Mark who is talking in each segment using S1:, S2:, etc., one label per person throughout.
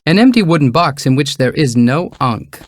S1: An empty wooden box in which there is no Ankh.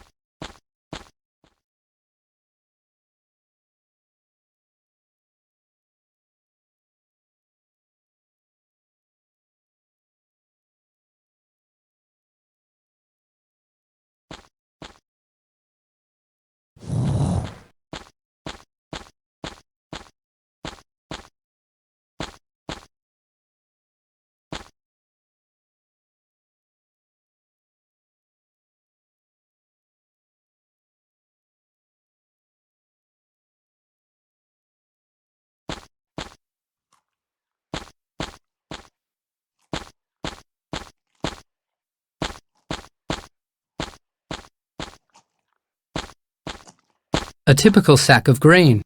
S1: A typical sack of grain.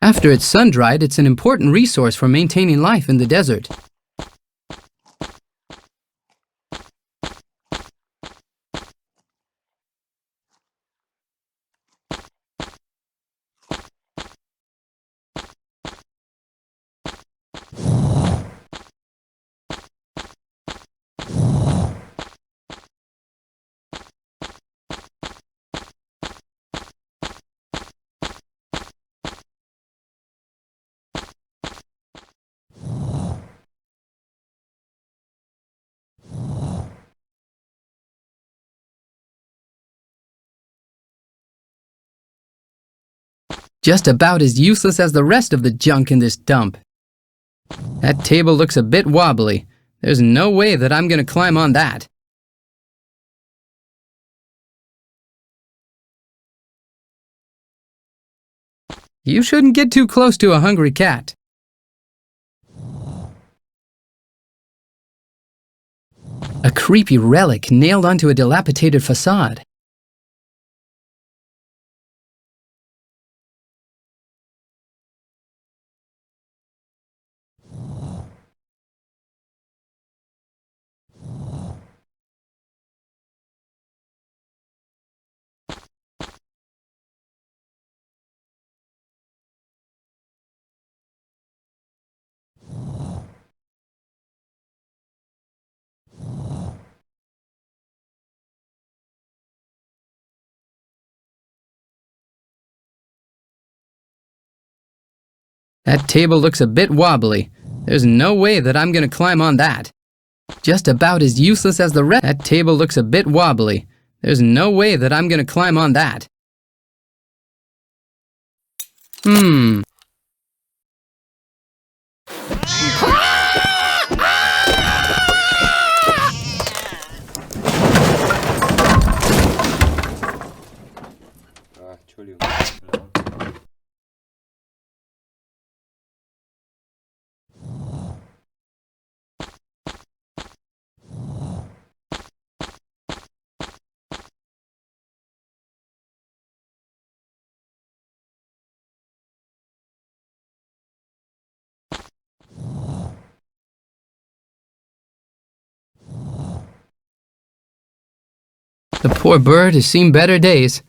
S1: After it's sun-dried, it's an important resource for maintaining life in the desert. Just about as useless as the rest of the junk in this dump. That table looks a bit wobbly. There's no way that I'm gonna climb on that. You shouldn't get too close to a hungry cat. A creepy relic nailed onto a dilapidated facade. That table looks a bit wobbly. There's no way that I'm gonna climb on that. Just about as useless as the rest. That table looks a bit wobbly. There's no way that I'm gonna climb on that. The poor bird has seen better days,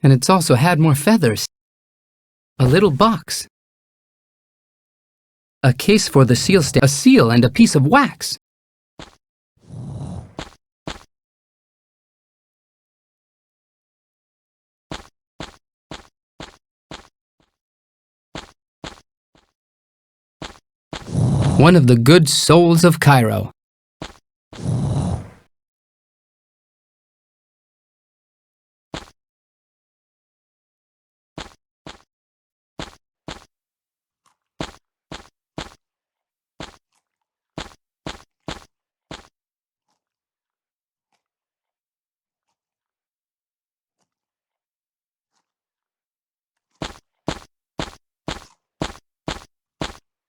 S1: and it's also had more feathers. A little box. A case for the seal stand. A seal and a piece of wax. One of the good souls of Cairo.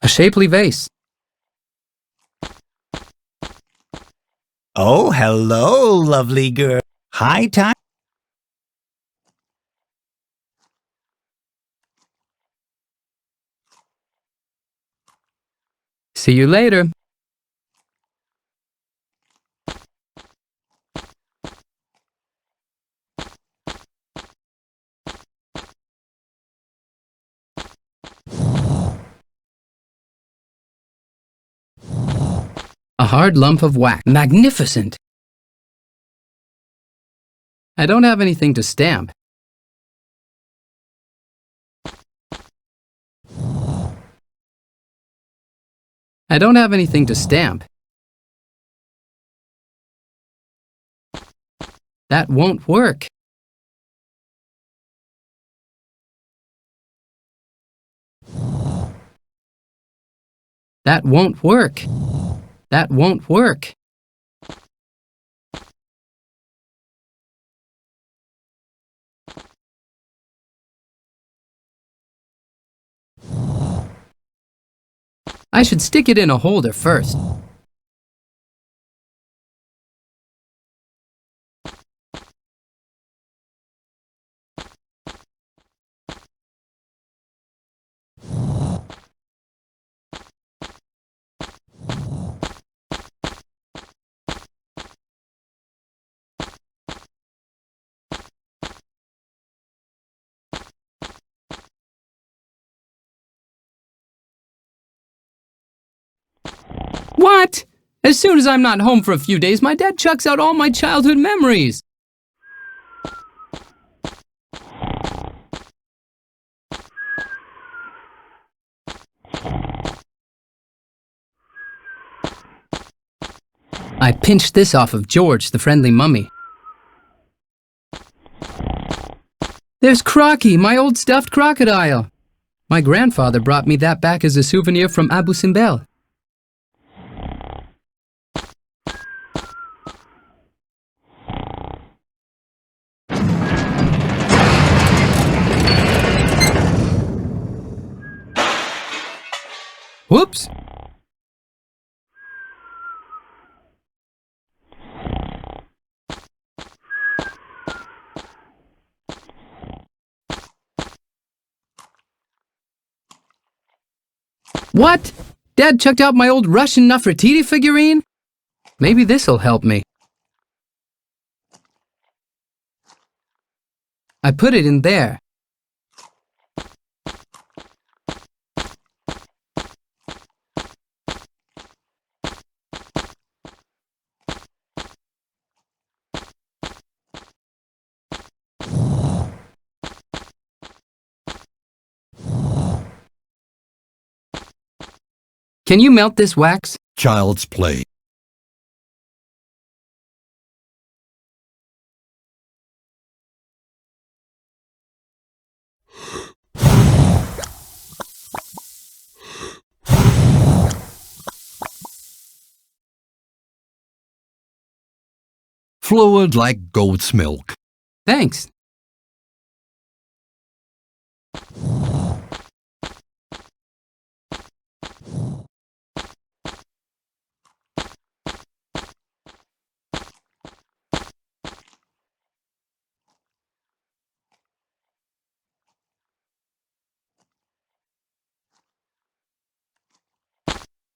S1: A shapely vase.
S2: Oh, hello, lovely girl. High time.
S1: See you later. A hard lump of wax. Magnificent! I don't have anything to stamp. I don't have anything to stamp. That won't work. That won't work. That won't work. I should stick it in a holder first. What? As soon as I'm not home for a few days, my dad chucks out all my childhood memories. I pinched this off of George, the friendly mummy. There's Crocky, my old stuffed crocodile. My grandfather brought me that back as a souvenir from Abu Simbel. Whoops! What? Dad chucked out my old Russian Nefertiti figurine? Maybe this'll help me. I put it in there. Can you melt this wax?
S3: Child's play. Fluid like goat's milk.
S1: Thanks.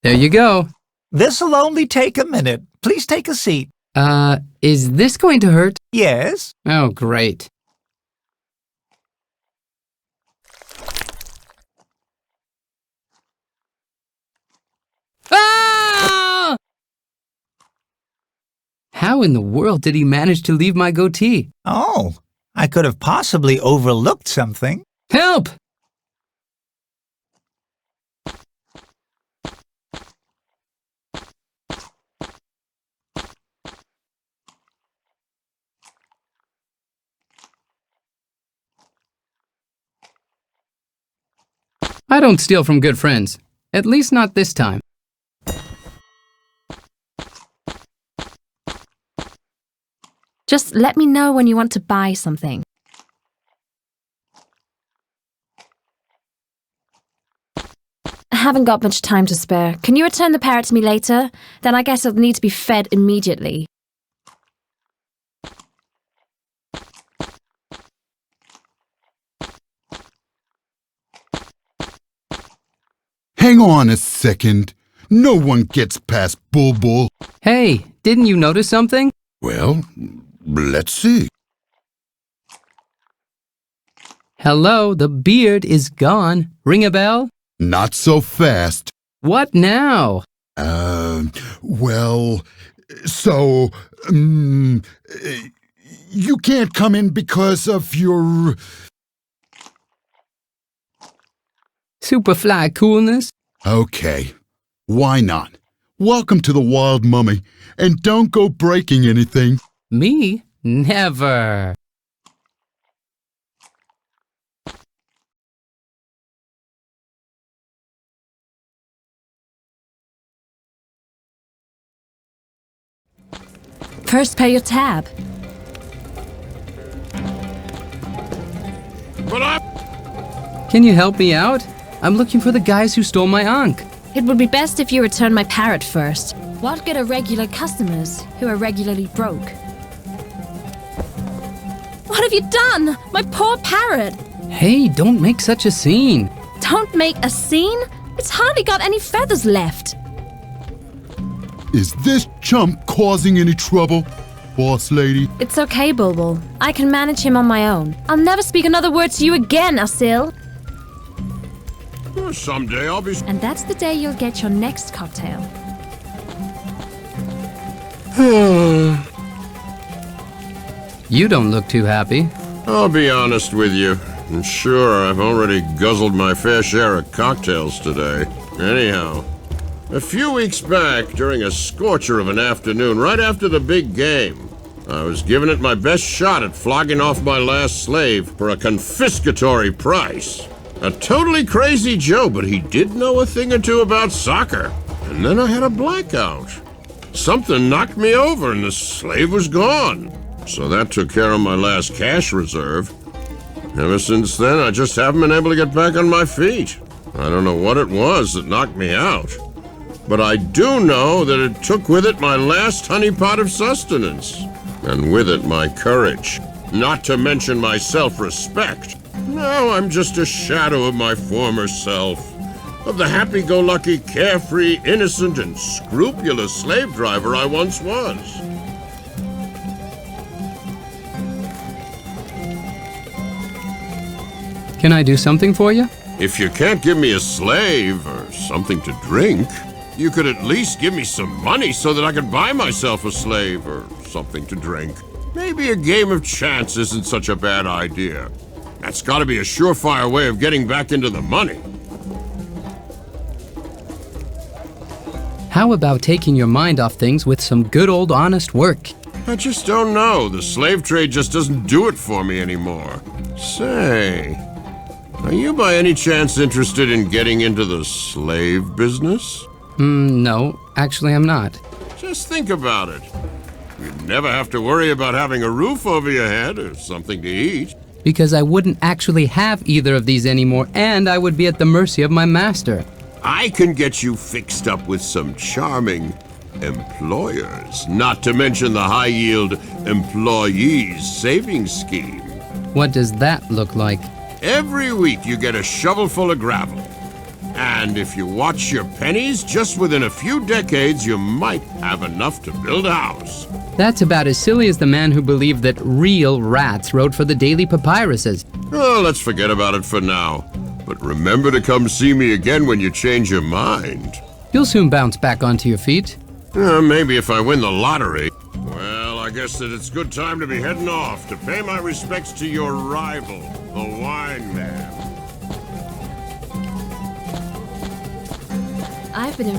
S1: There you go.
S2: This'll only take a minute. Please take a seat.
S1: Is this going to hurt?
S2: Yes?
S1: Oh, great. Ah! How in the world did he manage to leave my goatee?
S2: Oh, I could have possibly overlooked something.
S1: Help! I don't steal from good friends. At least not this time.
S4: Just let me know when you want to buy something. I haven't got much time to spare. Can you return the parrot to me later? Then I guess it'll need to be fed immediately.
S3: Hang on a second. No one gets past Bulbul.
S1: Hey, didn't you notice something?
S3: Well, let's see.
S1: Hello, the beard is gone. Ring a bell?
S3: Not so fast.
S1: What now?
S3: Well, so, you can't come in because of your...
S1: Superfly coolness?
S3: Okay, why not? Welcome to the Wild Mummy, and don't go breaking anything.
S1: Me? Never.
S4: First, pay your tab.
S1: Can you help me out? I'm looking for the guys who stole my Ankh.
S4: It would be best if you return my parrot first. What good are regular customers who are regularly broke? What have you done? My poor parrot!
S1: Hey, don't make such a scene.
S4: Don't make a scene? It's hardly got any feathers left.
S3: Is this chump causing any trouble, boss lady?
S4: It's okay, Bulbul. I can manage him on my own. I'll never speak another word to you again, Asil.
S5: Someday I'll be...
S4: And that's the day you'll get your next cocktail.
S1: You don't look too happy.
S5: I'll be honest with you. And sure, I've already guzzled my fair share of cocktails today. Anyhow, a few weeks back, during a scorcher of an afternoon, right after the big game, I was giving it my best shot at flogging off my last slave for a confiscatory price. A totally crazy Joe, but he did know a thing or two about soccer. And then I had a blackout. Something knocked me over and the slave was gone. So that took care of my last cash reserve. Ever since then, I just haven't been able to get back on my feet. I don't know what it was that knocked me out. But I do know that it took with it my last honeypot of sustenance. And with it my courage. Not to mention my self-respect. Now I'm just a shadow of my former self. Of the happy-go-lucky, carefree, innocent, and scrupulous slave driver I once was.
S1: Can I do something for you?
S5: If you can't give me a slave or something to drink, you could at least give me some money so that I could buy myself a slave or something to drink. Maybe a game of chance isn't such a bad idea. That's got to be a surefire way of getting back into the money.
S1: How about taking your mind off things with some good old honest work?
S5: I just don't know. The slave trade just doesn't do it for me anymore. Say, are you by any chance interested in getting into the slave business?
S1: No, actually I'm not.
S5: Just think about it. You'd never have to worry about having a roof over your head or something to eat.
S1: Because I wouldn't actually have either of these anymore, and I would be at the mercy of my master.
S5: I can get you fixed up with some charming employers, not to mention the high-yield employees savings scheme.
S1: What does that look like?
S5: Every week you get a shovelful of gravel. And if you watch your pennies, just within a few decades you might have enough to build a house.
S1: That's about as silly as the man who believed that real rats wrote for the daily papyruses.
S5: Oh, let's forget about it for now. But remember to come see me again when you change your mind.
S1: You'll soon bounce back onto your feet.
S5: Maybe if I win the lottery. Well, I guess that it's good time to be heading off to pay my respects to your rival, the wine man.
S4: I've been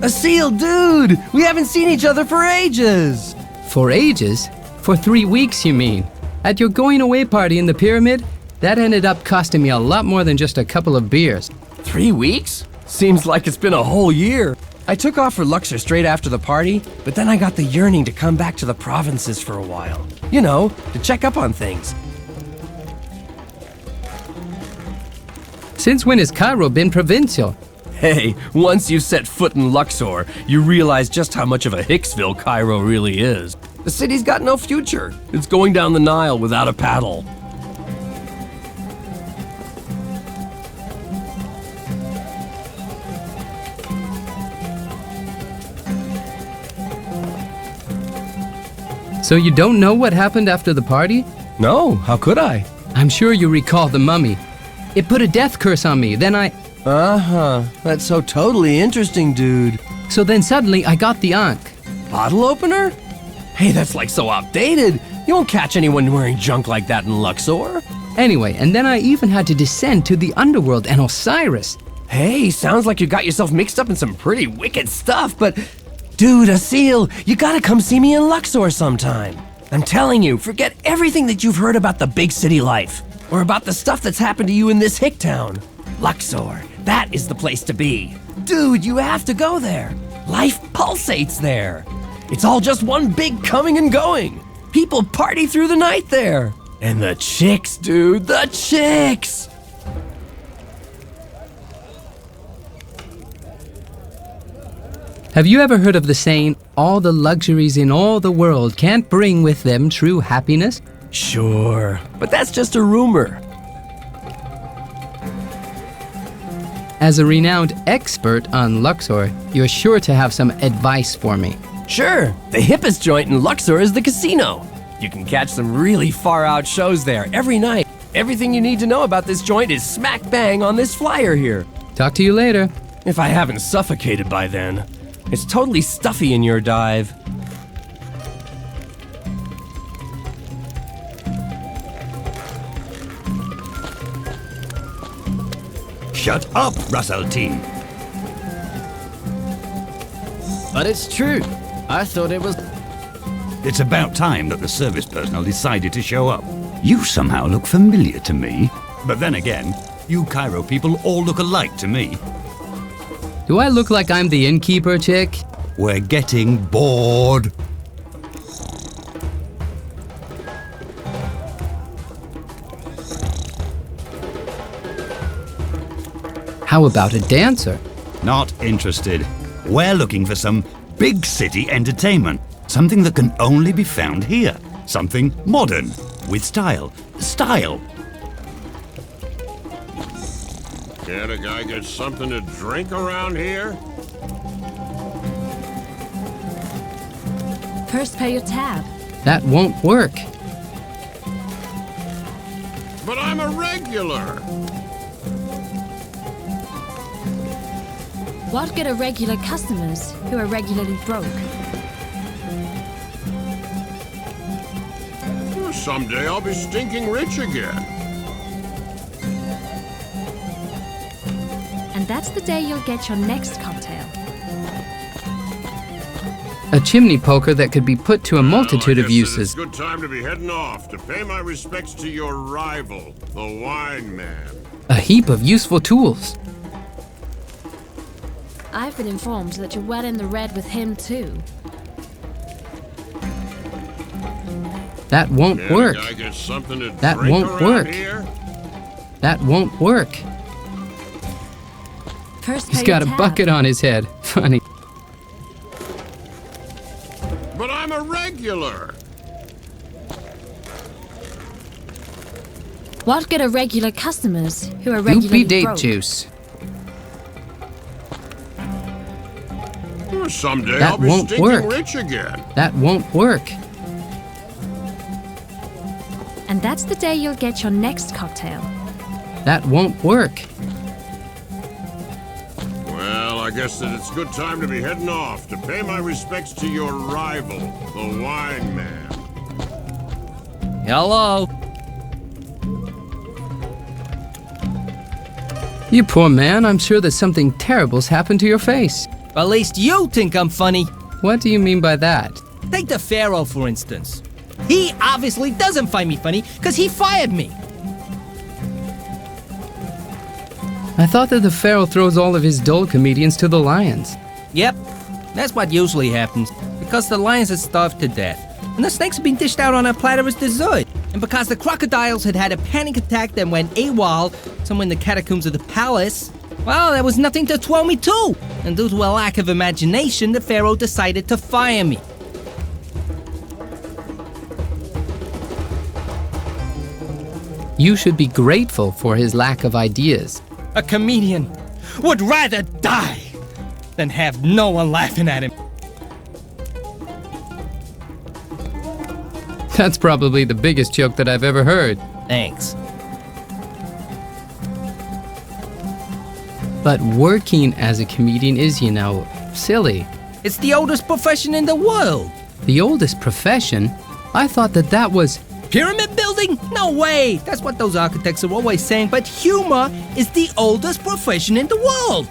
S6: Asil, dude! We haven't seen each other for ages!
S1: For ages? For 3 weeks, you mean? At your going-away party in the pyramid? That ended up costing me a lot more than just a couple of beers.
S6: 3 weeks? Seems like it's been a whole year. I took off for Luxor straight after the party, but then I got the yearning to come back to the provinces for a while. You know, to check up on things.
S1: Since when has Cairo been provincial?
S6: Hey, once you set foot in Luxor, you realize just how much of a Hicksville Cairo really is. The city's got no future. It's going down the Nile without a paddle.
S1: So you don't know what happened after the party?
S6: No, how could I?
S1: I'm sure you recall the mummy. It put a death curse on me, then I...
S6: Uh-huh. That's so totally interesting, dude.
S1: So then suddenly I got the Ankh.
S6: Bottle opener? Hey, that's like so outdated. You won't catch anyone wearing junk like that in Luxor.
S1: Anyway, and then I even had to descend to the underworld and Osiris.
S6: Hey, sounds like you got yourself mixed up in some pretty wicked stuff, but... Dude, Asil, you gotta come see me in Luxor sometime. I'm telling you, forget everything that you've heard about the big city life, or about the stuff that's happened to you in this hick town. Luxor, that is the place to be. Dude, you have to go there. Life pulsates there. It's all just one big coming and going. People party through the night there. And the chicks, dude, the chicks!
S1: Have you ever heard of the saying, all the luxuries in all the world can't bring with them true happiness?
S6: Sure, but that's just a rumor.
S1: As a renowned expert on Luxor, you're sure to have some advice for me.
S6: Sure, the hippest joint in Luxor is the casino. You can catch some really far-out shows there every night. Everything you need to know about this joint is smack bang on this flyer here.
S1: Talk to you later.
S6: If I haven't suffocated by then. It's totally stuffy in your dive.
S7: Shut up, Russell T.
S8: But it's true. I thought it was...
S7: It's about time that the service personnel decided to show up. You somehow look familiar to me. But then again, you Cairo people all look alike to me.
S1: Do I look like I'm the innkeeper, chick?
S7: We're getting bored.
S1: How about a dancer?
S7: Not interested. We're looking for some big city entertainment. Something that can only be found here. Something modern, with style. Style.
S5: Can't a guy get something to drink around here?
S4: First pay your tab.
S1: That won't work.
S5: But I'm a regular.
S4: What good are regular customers who are regularly broke?
S5: Well, someday I'll be stinking rich again.
S4: And that's the day you'll get your next cocktail.
S1: A chimney poker that could be put to a multitude
S5: Well,
S1: of
S5: I guess
S1: uses.
S5: It's a good time to be heading off to pay my respects to your rival, the wine man.
S1: A heap of useful tools.
S4: I've been informed that you're well in the red with him too.
S1: That won't
S5: Can
S1: work.
S5: a guy get something to
S1: That
S5: drink
S1: won't
S5: around
S1: work.
S5: here?
S1: That won't work.
S4: First
S1: He's
S4: pay
S1: got a
S4: your tab.
S1: bucket on his head. Funny.
S5: But I'm a regular.
S4: What good are regular customers who are
S1: Goopy
S4: regularly
S1: date
S4: broke?
S1: juice.
S5: Well, someday
S1: That
S5: I'll be
S1: won't
S5: stinking
S1: work.
S5: rich again.
S1: That won't work.
S4: And that's the day you'll get your next cocktail.
S1: That won't work.
S5: Well, I guess that it's good time to be heading off to pay my respects to your rival, the wine man.
S8: Hello?
S1: You poor man, I'm sure that something terrible's happened to your face.
S8: At least you think I'm funny.
S1: What do you mean by that?
S8: Take the Pharaoh, for instance. He obviously doesn't find me funny because he fired me.
S1: I thought that the Pharaoh throws all of his dull comedians to the lions.
S8: Yep, that's what usually happens. Because the lions had starved to death. And the snakes had been dished out on a platter as dessert. And because the crocodiles had had a panic attack that went AWOL somewhere in the catacombs of the palace, well, there was nothing to throw me to. And due to a lack of imagination, the Pharaoh decided to fire me.
S1: You should be grateful for his lack of ideas.
S8: A comedian would rather die than have no one laughing at him.
S1: That's probably the biggest joke that I've ever heard.
S8: Thanks.
S1: But working as a comedian is, silly.
S8: It's the oldest profession in the world.
S1: The oldest profession? I thought that was...
S8: Pyramid building? No way! That's what those architects are always saying, but humor is the oldest profession in the world.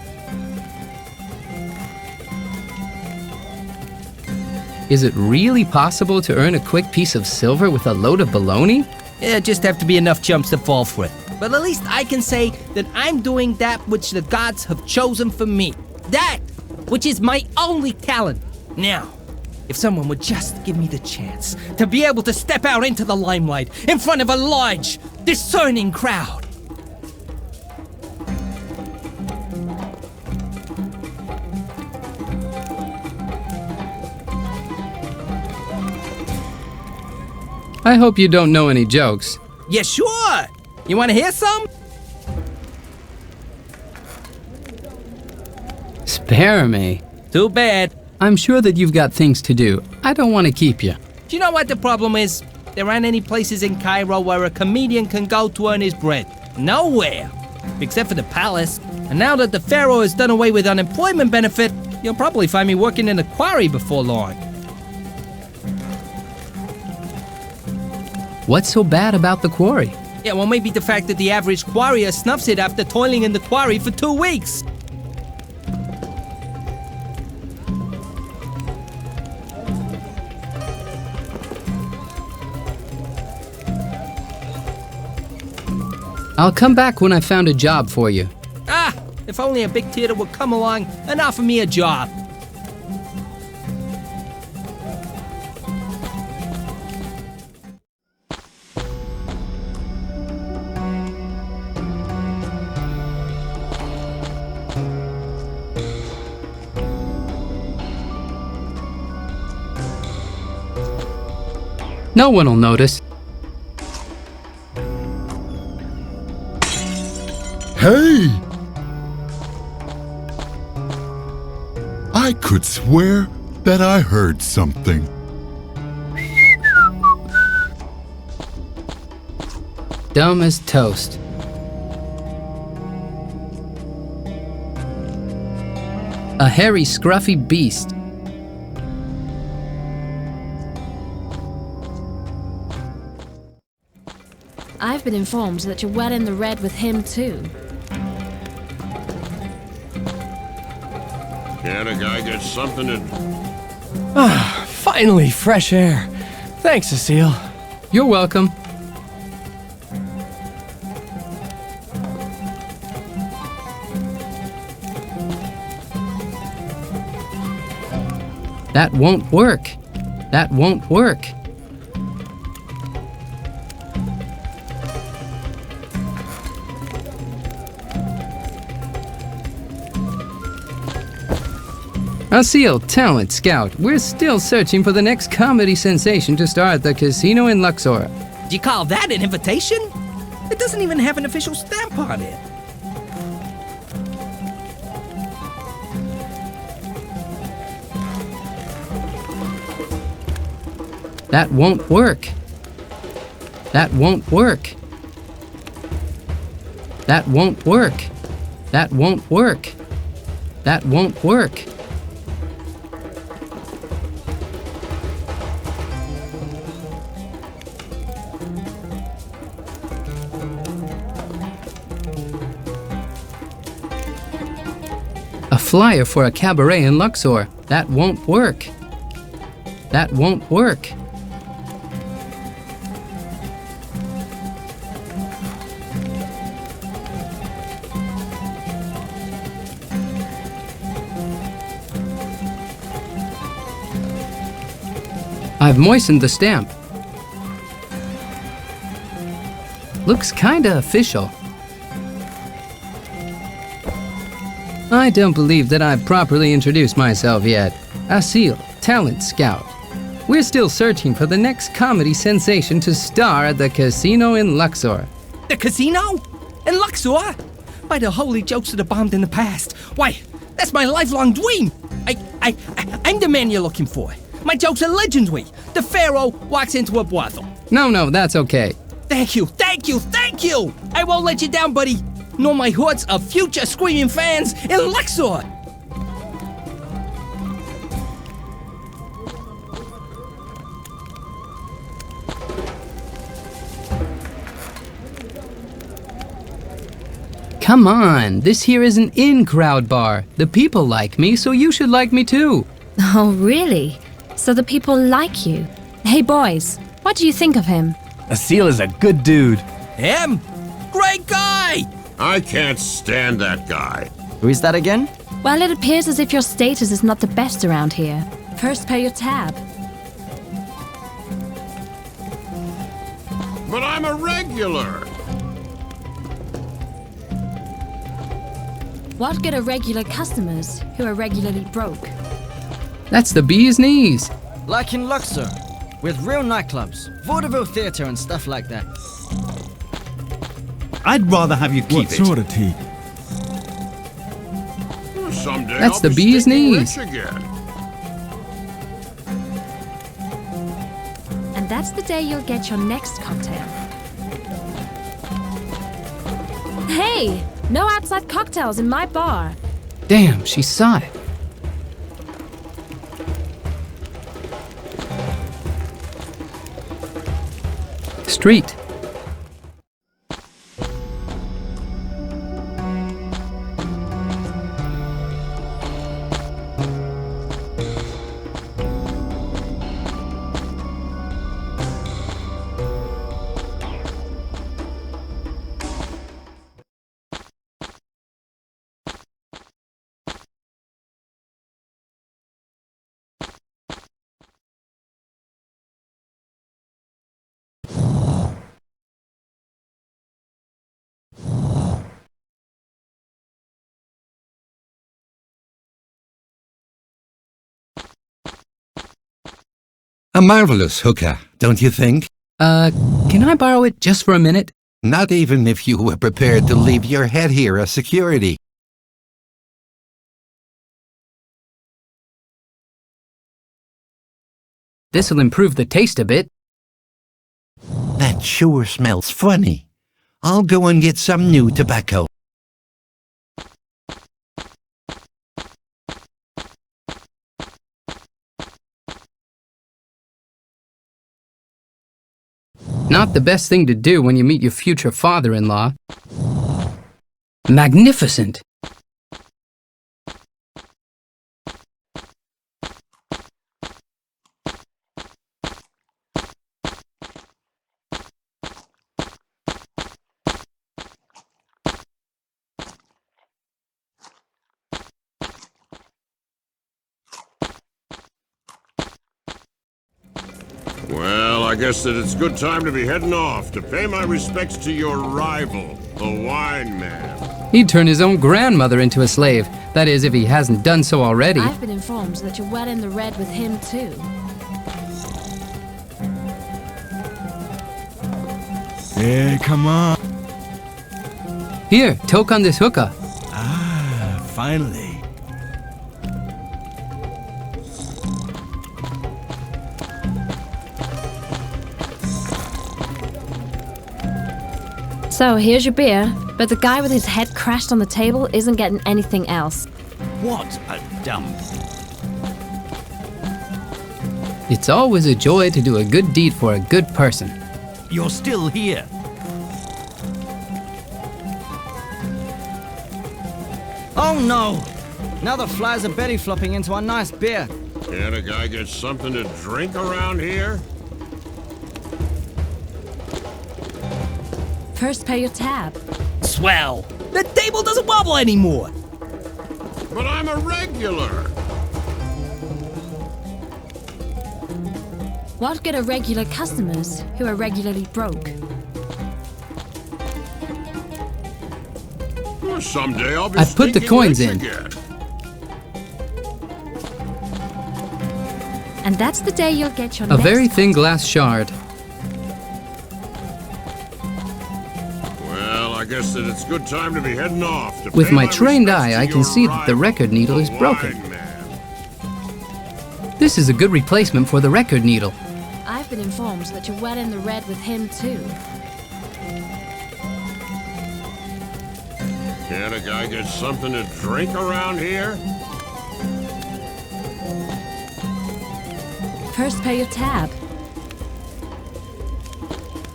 S1: Is it really possible to earn a quick piece of silver with a load of baloney?
S8: Yeah, just have to be enough chumps to fall for it. But at least I can say that I'm doing that which the gods have chosen for me. That which is my only talent. Now, if someone would just give me the chance to be able to step out into the limelight in front of a large, discerning crowd.
S1: I hope you don't know any jokes.
S8: Yeah, sure. You want to hear some?
S1: Spare me.
S8: Too bad.
S1: I'm sure that you've got things to do. I don't want to keep you.
S8: Do you know what the problem is? There aren't any places in Cairo where a comedian can go to earn his bread. Nowhere. Except for the palace. And now that the pharaoh has done away with unemployment benefit, you'll probably find me working in a quarry before long.
S1: What's so bad about the quarry?
S8: Yeah, well, maybe the fact that the average quarrier snuffs it after toiling in the quarry for 2 weeks.
S1: I'll come back when I found a job for you.
S8: Ah, if only a big theater would come along and offer me a job.
S1: No one will notice.
S3: Hey! I could swear that I heard something.
S1: Dumb as toast. A hairy, scruffy beast.
S4: I've been informed that you're well in the red with him too.
S5: Can't a guy get something to...
S6: Finally, fresh air. Thanks, Cecile.
S1: You're welcome. That won't work. That won't work. Asil, talent scout, we're still searching for the next comedy sensation to star at the casino in Luxor.
S8: Do you call that an invitation? It doesn't even have an official stamp on it.
S1: That won't work. That won't work. That won't work. That won't work. That won't work. A flyer for a cabaret in Luxor. That won't work. That won't work. I've moistened the stamp. Looks kinda official. I don't believe that I've properly introduced myself yet. Asil, talent scout. We're still searching for the next comedy sensation to star at the casino in Luxor.
S8: The casino? In Luxor? By the holy jokes that have bombed in the past. Why, that's my lifelong dream. I'm the man you're looking for. My jokes are legendary. The pharaoh walks into a brothel.
S1: No, that's okay.
S8: Thank you. I won't let you down, buddy. nor my hordes of future screaming fans in Luxor.
S1: Come on, this here is an in-crowd bar. The people like me, so you should like me too.
S4: Oh, really? So the people like you? Hey, boys, what do you think of him?
S6: Asil is a good dude.
S8: Him? Great guy!
S5: I can't stand that guy.
S9: Who is that again?
S4: Well, it appears as if your status is not the best around here. First pay your tab.
S5: But I'm a regular.
S4: What good are regular customers who are regularly broke?
S1: That's the bee's knees.
S9: Like in Luxor, with real nightclubs, vaudeville theater and stuff like that.
S7: I'd rather have you keep it.
S10: What sort of tea?
S5: Someday
S1: That's
S5: I'll
S1: the
S5: be
S1: bee's
S5: stinking
S1: knees.
S5: rich again.
S4: And that's the day you'll get your next cocktail. Hey! No outside cocktails in my bar.
S1: Damn, she saw it. Street.
S11: A marvelous hookah, don't you think?
S1: Can I borrow it just for a minute?
S11: Not even if you were prepared to leave your head here as security.
S1: This'll improve the taste a bit.
S11: That sure smells funny. I'll go and get some new tobacco.
S1: Not the best thing to do when you meet your future father-in-law. Magnificent!
S5: Well, I guess that it's good time to be heading off to pay my respects to your rival, the wine man.
S1: He'd turn his own grandmother into a slave. That is, if he hasn't done so already.
S4: I've been informed that you're well in the red with him, too.
S10: Yeah, come on.
S1: Here, toke on this hookah.
S10: Ah, finally.
S4: So, here's your beer, but the guy with his head crashed on the table isn't getting anything else.
S7: What a dump.
S1: It's always a joy to do a good deed for a good person.
S7: You're still here.
S9: Oh no! Now the flies are belly flopping into our nice beer.
S5: Can't a guy get something to drink around here?
S4: First pay your tab.
S8: Swell! The table doesn't wobble anymore!
S5: But I'm a regular.
S4: What good are regular customers who are regularly broke?
S5: Well, someday I'll be
S1: I've put the
S5: stinking
S1: coins
S5: rich
S1: in.
S5: again.
S4: And that's the day you'll get your
S1: A
S4: next
S1: very thin
S4: cocktail.
S1: glass shard.
S5: Well, I guess that it's good time to be heading off to
S1: With
S5: pay
S1: my trained
S5: respects
S1: eye,
S5: to
S1: I can
S5: your
S1: see that the
S5: rival,
S1: record needle is
S5: the
S1: broken.
S5: wine man.
S1: This is a good replacement for the record needle.
S4: I've been informed that you're well in the red with him, too.
S5: Can't a guy get something to drink around here?
S4: First pay your tab.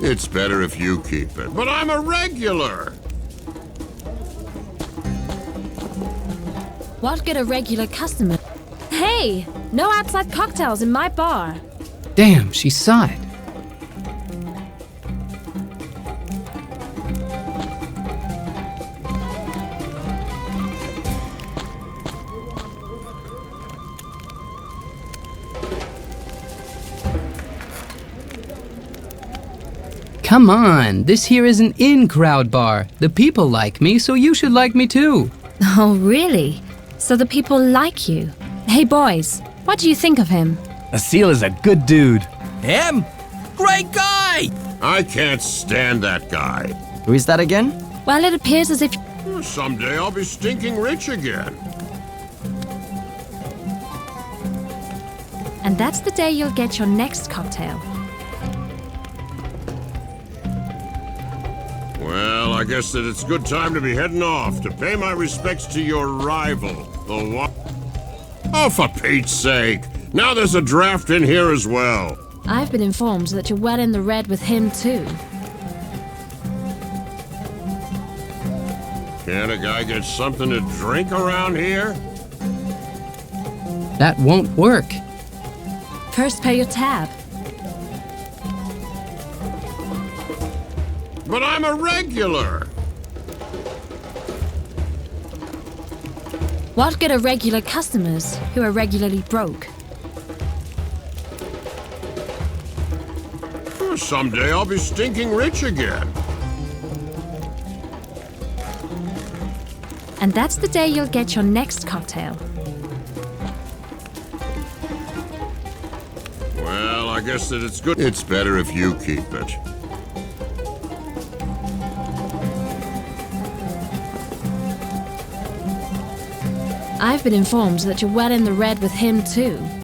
S5: It's better if you keep it. But I'm a regular!
S4: What good a regular customer? Hey! No outside cocktails in my bar.
S1: Damn, she saw it. Come on, this here is an in-crowd bar. The people like me, so you should like me too.
S4: Oh, really? So the people like you? Hey, boys, what do you think of him?
S6: Asil is a good dude.
S8: Him? Great guy!
S5: I can't stand that guy.
S9: Who is that again?
S4: Well, it appears as if...
S5: Someday I'll be stinking rich again.
S4: And that's the day you'll get your next cocktail.
S5: Well, I guess that it's a good time to be heading off to pay my respects to your rival, the what? Oh, for Pete's sake! Now there's a draft in here as well.
S4: I've been informed that you're well in the red with him, too.
S5: Can't a guy get something to drink around here?
S1: That won't work.
S4: First pay your tab.
S5: But I'm a regular!
S4: What good are regular customers who are regularly broke?
S5: Someday I'll be stinking rich again.
S4: And that's the day you'll get your next cocktail.
S5: Well, I guess that it's good. It's better if you keep it.
S4: I've been informed that you're well in the red with him, too.